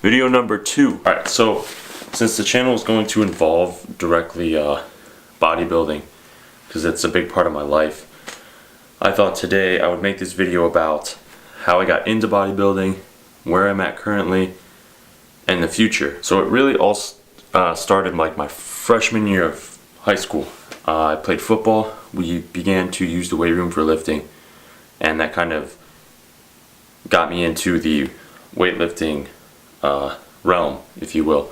Video number 2. Alright, so since the channel is going to involve directly bodybuilding, because it's a big part of my life, I thought today I would make this video about how I got into bodybuilding, where I'm at currently, and the future. So it really all started like my freshman year of high school. I played football. We began to use the weight room for lifting, and that kind of got me into the weightlifting realm, if you will.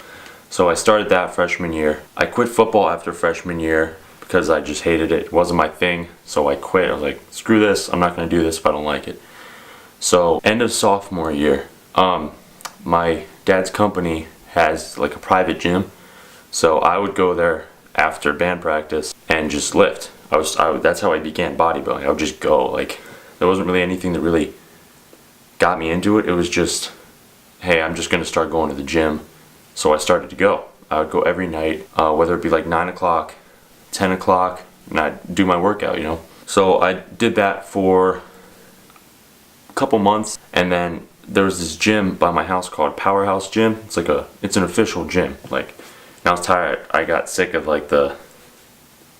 So I started that freshman year. I quit football after freshman year because I just hated it. It wasn't my thing, so I quit. I was like, screw this, I'm not going to do this if I don't like it. So end of sophomore year, my dad's company has like a private gym, so I would go there after band practice and just lift. That's how I began bodybuilding. I would just go. Like, there wasn't really anything that really got me into it. It was just, hey, I'm just going to start going to the gym. So I started to go. I would go every night, whether it be like 9 o'clock, 10 o'clock, and I'd do my workout, you know. So I did that for a couple months, and then there was this gym by my house called Powerhouse Gym. It's an official gym. Like, and I was tired. I got sick of like the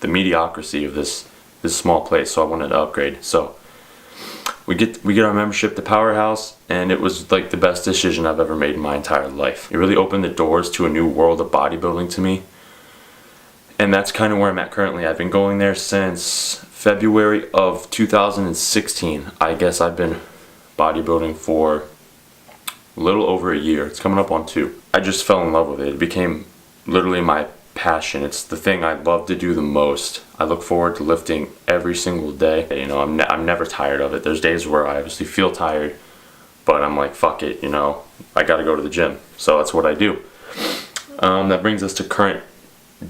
mediocrity of this small place, so I wanted to upgrade. So we get our membership to Powerhouse, and it was like the best decision I've ever made in my entire life. It really opened the doors to a new world of bodybuilding to me, and that's kind of where I'm at currently. I've been going there since February of 2016. I guess I've been bodybuilding for a little over a year. It's coming up on 2. I just fell in love with it. It became literally my passion. It's the thing I love to do the most. I look forward to lifting every single day. You know, I'm never tired of it. There's days where I obviously feel tired, but I'm like, fuck it, you know, I gotta go to the gym. So that's what I do. That brings us to current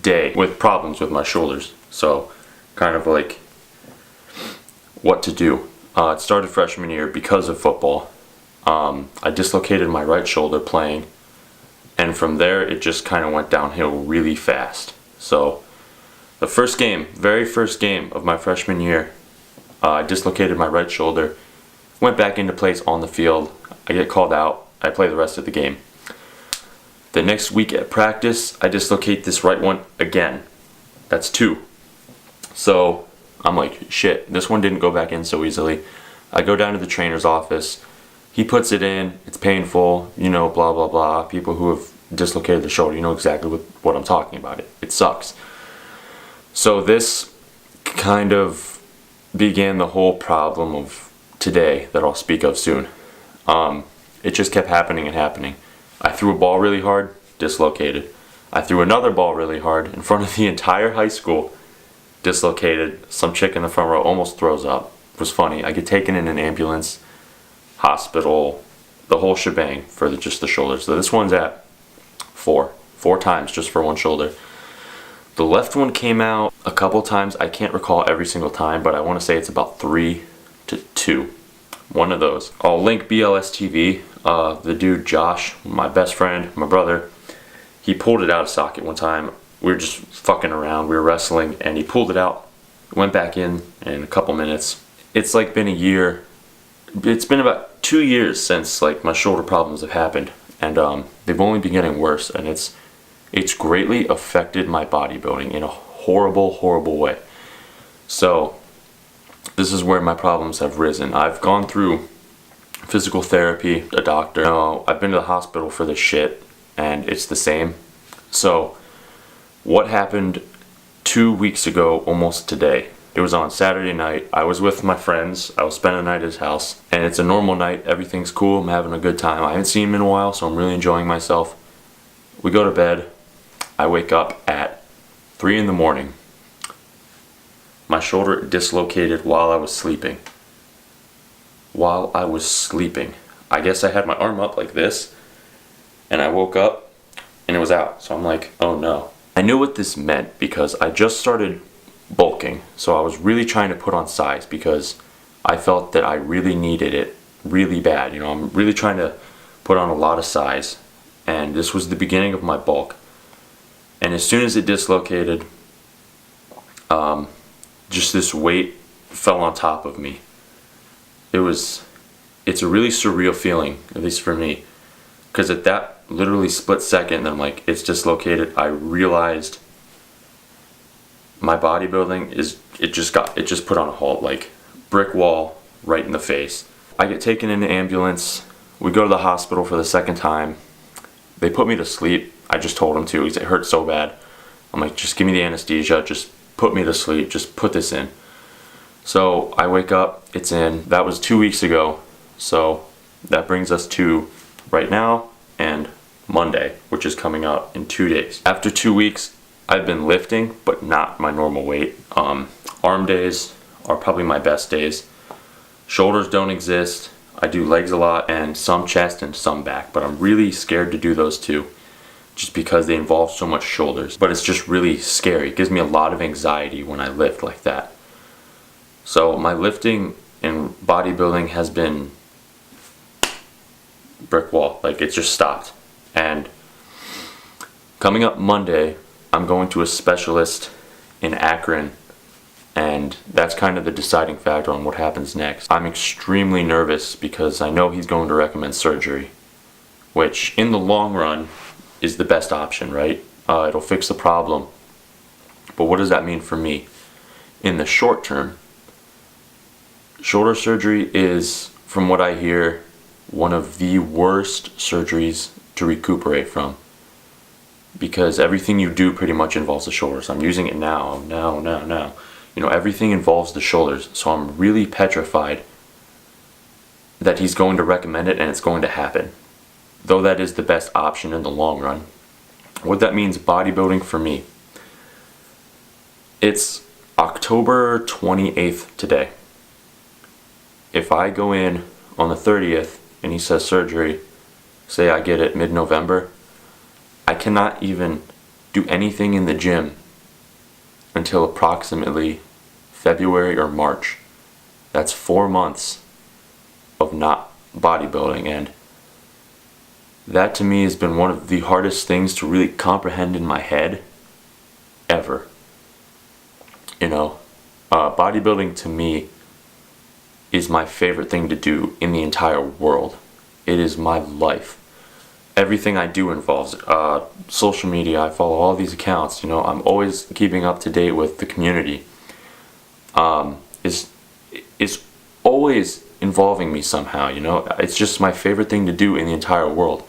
day with problems with my shoulders. So kind of like what to do. It started freshman year because of football. I dislocated my right shoulder playing, and from there it just kind of went downhill really fast. So the very first game of my freshman year, I dislocated my right shoulder, went back into place on the field. I get called out. I play the rest of the game. The next week at practice, I dislocate this right one again. That's 2. So I'm like, shit, this one didn't go back in so easily. I go down to the trainer's office. He puts it in. It's painful, you know, blah, blah, blah. People who have dislocated the shoulder, you know exactly what I'm talking about. It sucks. So this kind of began the whole problem of today that I'll speak of soon. It just kept happening and happening. I threw a ball really hard, dislocated. I threw another ball really hard in front of the entire high school, dislocated. Some chick in the front row almost throws up. It was funny. I get taken in an ambulance, hospital, the whole shebang for just the shoulder. So this one's at 4 times just for one shoulder. The left one came out a couple times. I can't recall every single time, but I want to say it's about 3 to 2. One of those. I'll link BLS TV. The dude Josh, my best friend, my brother, he pulled it out of socket one time. We were just fucking around. We were wrestling, and he pulled it out. Went back in a couple minutes. It's like been a year. It's been about 2 years since like my shoulder problems have happened, and they've only been getting worse, and it's greatly affected my bodybuilding in a horrible way. So this is where my problems have risen. I've gone through physical therapy, a doctor. I've been to the hospital for this shit, and it's the same. So what happened 2 weeks ago, almost today? It was on Saturday night. I was with my friends. I was spending the night at his house, and it's a normal night. Everything's cool. I'm having a good time. I haven't seen him in a while, so I'm really enjoying myself. We go to bed. I wake up at 3 in the morning. My shoulder dislocated while I was sleeping. I guess I had my arm up like this, and I woke up, and it was out. So I'm like, oh no. I knew what this meant because I just started bulking, so I was really trying to put on size because I felt that I really needed it really bad. You know, I'm really trying to put on a lot of size, and this was the beginning of my bulk. And as soon as it dislocated, just this weight fell on top of me. It's a really surreal feeling, at least for me, because at that literally split second, and I'm like, it's dislocated. I realized my bodybuilding it just put on a halt, like brick wall right in the face. I get taken in the ambulance. We go to the hospital for the second time. They put me to sleep. I just told them to because it hurt so bad. I'm like, just give me the anesthesia, just put me to sleep, just put this in. So I wake up, it's in. That was 2 weeks ago. So that brings us to right now and Monday, which is coming up in 2 days. After 2 weeks, I've been lifting, but not my normal weight. Arm days are probably my best days. Shoulders don't exist. I do legs a lot and some chest and some back, but I'm really scared to do those two just because they involve so much shoulders. But it's just really scary. It gives me a lot of anxiety when I lift like that. So my lifting and bodybuilding has been brick wall. Like, it's just stopped. And coming up Monday, I'm going to a specialist in Akron, and that's kind of the deciding factor on what happens next. I'm extremely nervous because I know he's going to recommend surgery, which in the long run is the best option, right? It'll fix the problem. But what does that mean for me? In the short term, shoulder surgery is, from what I hear, one of the worst surgeries to recuperate from, because everything you do pretty much involves the shoulders. I'm using it now. You know, everything involves the shoulders. So I'm really petrified that he's going to recommend it and it's going to happen. Though that is the best option in the long run. What that means bodybuilding for me. It's October 28th today. If I go in on the 30th and he says surgery, say I get it mid-November, I cannot even do anything in the gym until approximately February or March. That's 4 months of not bodybuilding, and that to me has been one of the hardest things to really comprehend in my head ever. You know, bodybuilding to me is my favorite thing to do in the entire world. It is my life. Everything I do involves social media. I follow all these accounts. You know, I'm always keeping up to date with the community. Is always involving me somehow. You know, it's just my favorite thing to do in the entire world.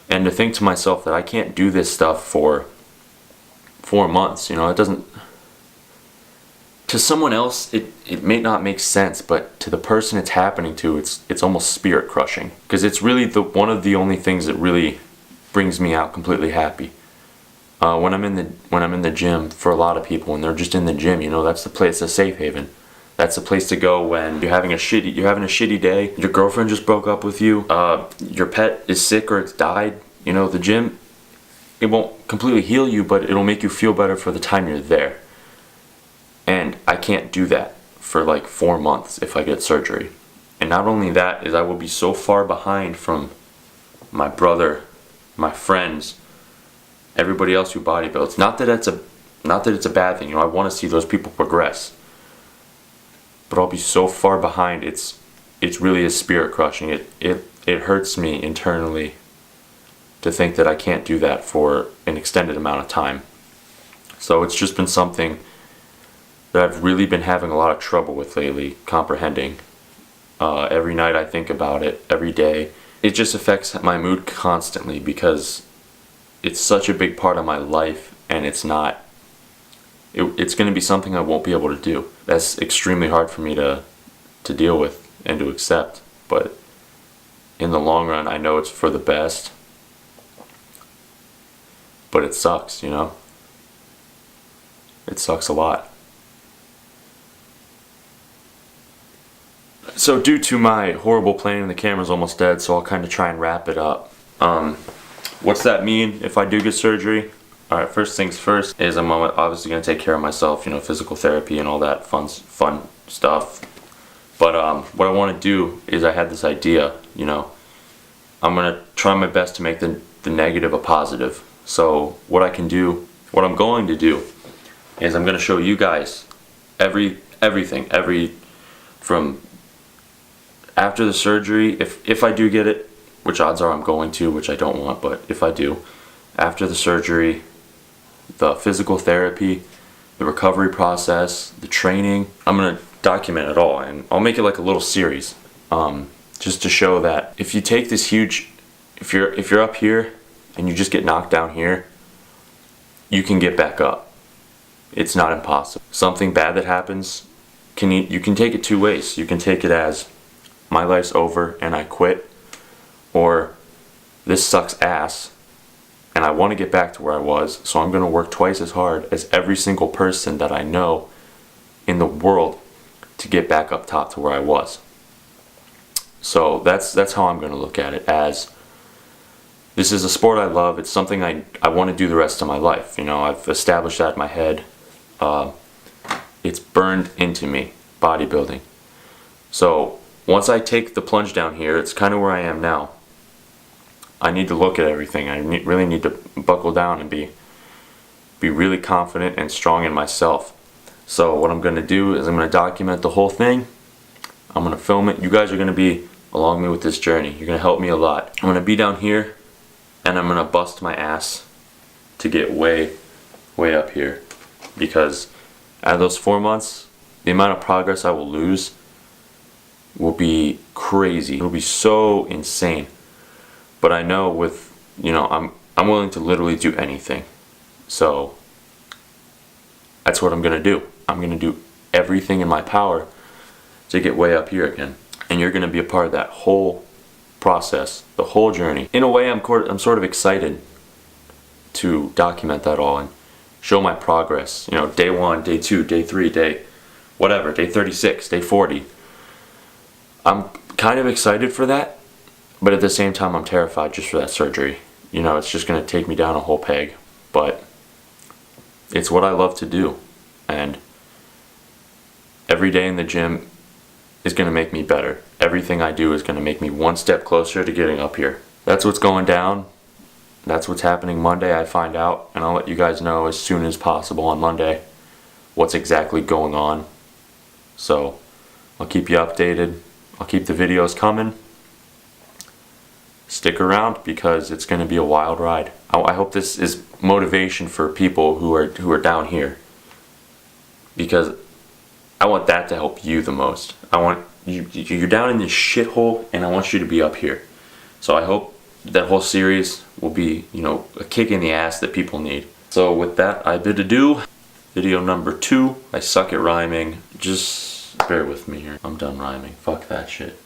And to think to myself that I can't do this stuff for 4 months, you know, it doesn't. To someone else, it may not make sense, but to the person it's happening to, it's almost spirit crushing, because it's really one of the only things that really brings me out completely happy. When I'm in the gym, for a lot of people, when they're just in the gym, you know, that's the place, a safe haven. That's the place to go when you're having a shitty day. Your girlfriend just broke up with you. Your pet is sick or it's died. You know, the gym, it won't completely heal you, but it'll make you feel better for the time you're there. And I can't do that for like 4 months if I get surgery. And not only that, is I will be so far behind from my brother, my friends, everybody else who bodybuilds. Not that it's a bad thing. You know, I want to see those people progress. But I'll be so far behind. It's really a spirit crushing. It hurts me internally to think that I can't do that for an extended amount of time. So it's just been something that I've really been having a lot of trouble with lately, comprehending. Every night I think about it, every day. It just affects my mood constantly because it's such a big part of my life, and it's going to be something I won't be able to do. That's extremely hard for me to deal with and to accept, but in the long run I know it's for the best. But it sucks, you know? It sucks a lot. So due to my horrible planning, the camera's almost dead, so I'll kind of try and wrap it up. What's that mean if I do get surgery? Alright, first things first is I'm obviously going to take care of myself, you know, physical therapy and all that fun stuff. But what I want to do is I had this idea, you know, I'm going to try my best to make the negative a positive. So what I'm going to do is I'm going to show you guys everything from after the surgery, if I do get it, which odds are I'm going to, which I don't want, but if I do, after the surgery, the physical therapy, the recovery process, the training, I'm gonna document it all, and I'll make it like a little series, just to show that if you take this huge, if you're up here and you just get knocked down here, you can get back up. It's not impossible. Something bad that happens, you can take it two ways. You can take it as my life's over and I quit, or this sucks ass and I want to get back to where I was, so I'm going to work twice as hard as every single person that I know in the world to get back up top to where I was. So that's how I'm going to look at it, as this is a sport I love. It's something I want to do the rest of my life. You know, I've established that in my head. It's burned into me, bodybuilding. So once I take the plunge down here, it's kind of where I am now. I need to look at everything. I really need to buckle down and be really confident and strong in myself. So what I'm going to do is I'm going to document the whole thing. I'm going to film it. You guys are going to be along me with this journey. You're going to help me a lot. I'm going to be down here and I'm going to bust my ass to get way up here, because out of those 4 months, the amount of progress I will lose will be crazy. It'll be so insane. But I know with, you know, I'm willing to literally do anything. So that's what I'm going to do. I'm going to do everything in my power to get way up here again. And you're going to be a part of that whole process, the whole journey. In a way, I'm sort of excited to document that all and show my progress. You know, day 1, day 2, day 3, day whatever, day 36, day 40. I'm kind of excited for that, but at the same time I'm terrified just for that surgery. You know, it's just going to take me down a whole peg, but it's what I love to do, and every day in the gym is going to make me better. Everything I do is going to make me one step closer to getting up here. That's what's going down. That's what's happening Monday. I find out, and I'll let you guys know as soon as possible on Monday what's exactly going on. So I'll keep you updated. I'll keep the videos coming. Stick around, because it's going to be a wild ride. I hope this is motivation for people who are down here, because I want that to help you the most. I want you're down in this shithole, and I want you to be up here. So I hope that whole series will be, you know, a kick in the ass that people need. So with that, I bid adieu. Video number 2. I suck at rhyming. Just bear with me here. I'm done rhyming. Fuck that shit.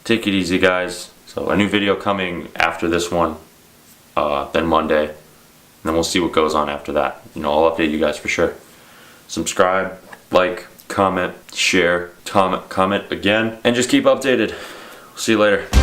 Take it easy, guys. So a new video coming after this one, then Monday, and then we'll see what goes on after that. You know, I'll update you guys for sure. Subscribe, like, comment, share, comment again, and just keep updated. See you later.